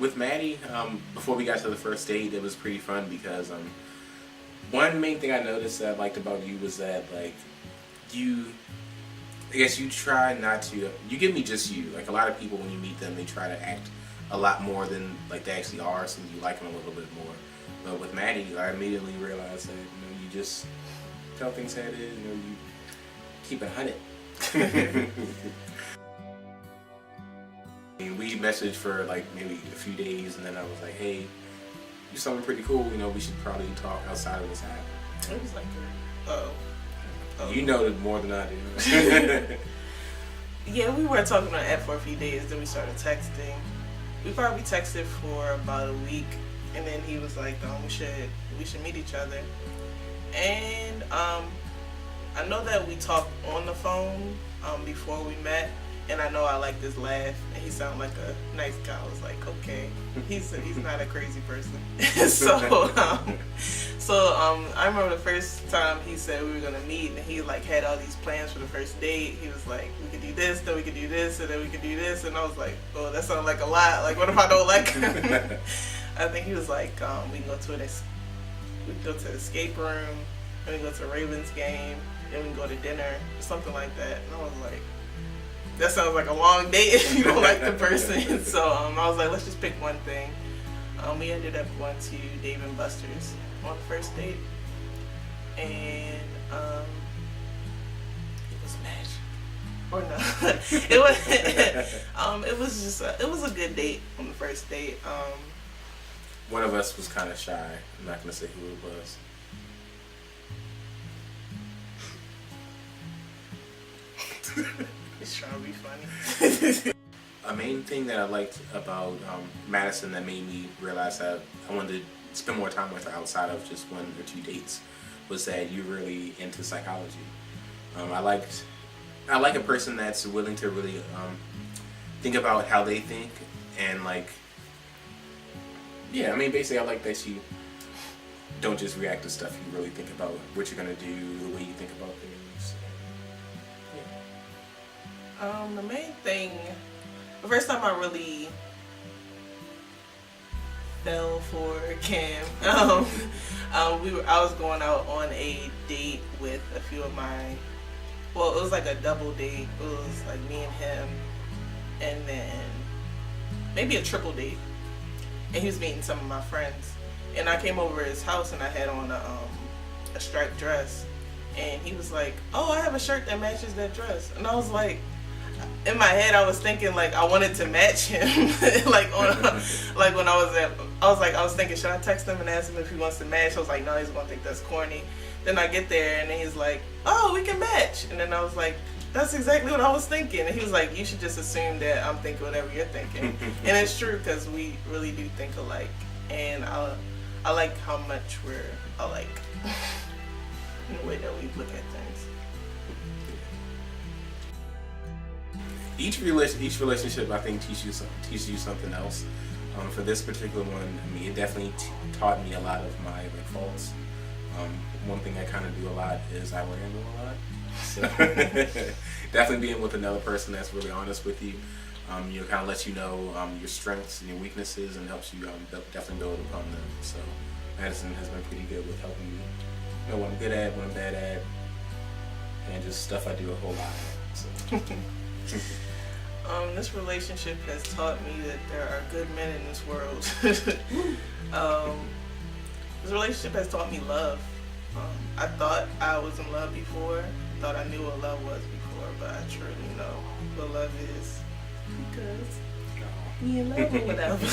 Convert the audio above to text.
with Maddie, before we got to the first date, it was pretty fun because one main thing I noticed that I liked about you was that like I guess you try not to. You give me just you. Like a lot of people, when you meet them, they try to act a lot more than like they actually are, so you like them a little bit more. But with Maddie, I immediately realized that you just tell things how it is. You keep it 100. We messaged for like maybe a few days, and then I was like, "Hey, you're something pretty cool. We should probably talk outside of this app." It was like, You know more than I do. Yeah, we were talking on the app for a few days, then we started texting. We probably texted for about a week, and then he was like, we should meet each other. And I know that we talked on the phone before we met, and I know I liked his laugh, and he sounded like a nice guy. I was like, okay, he's not a crazy person. So I remember the first time he said we were gonna meet, and he like had all these plans for the first date. He was like, we could do this, then we could do this, and then we could do this, and I was like, oh, that sounds like a lot. Like, what if I don't like him? I think he was like, we can go to the escape room, then we can go to a Ravens game, then we can go to dinner, something like that. And I was like, that sounds like a long date if you don't like the person. So I was like, let's just pick one thing. We ended up going to Dave & Buster's on the first date, and it was magic. Or no, it was a good date on the first date. One of us was kind of shy. I'm not gonna say who it was. It's trying to be funny. A main thing that I liked about Madison that made me realize that I wanted to spend more time with her outside of just 1 or 2 dates was that you're really into psychology. I like a person that's willing to really think about how they think and like, yeah, I mean basically I like that you don't just react to stuff, you really think about what you're gonna do, the way you think about things. Yeah. The main thing, the first time I really fell for Cam, I was going out on a date with a few of my, well, it was like a double date. It was like me and him, and then maybe a triple date. And he was meeting some of my friends, and I came over to his house and I had on a striped dress, and he was like, "Oh, I have a shirt that matches that dress," and I was like, in my head I was thinking like I wanted to match him. Like when I was thinking, should I text him and ask him if he wants to match? I was like, no, he's gonna think that's corny. Then I get there and then he's like, oh, we can match. And then I was like, that's exactly what I was thinking. And he was like, you should just assume that I'm thinking whatever you're thinking. And it's true, because we really do think alike, and I like how much we're alike in the way that we look at things. Each relationship, I think, teaches you something else. For this particular one, I mean, it definitely taught me a lot of my like faults. One thing I kind of do a lot is I ramble a lot. So definitely being with another person that's really honest with you, kind of lets you know your strengths and your weaknesses, and helps you definitely build upon them. So Madison has been pretty good with helping me know what I'm good at, what I'm bad at, and just stuff I do a whole lot of. So. This relationship has taught me that there are good men in this world. This relationship has taught me love. I thought I was in love before. I thought I knew what love was before, but I truly know what love is, because me in love or whatever.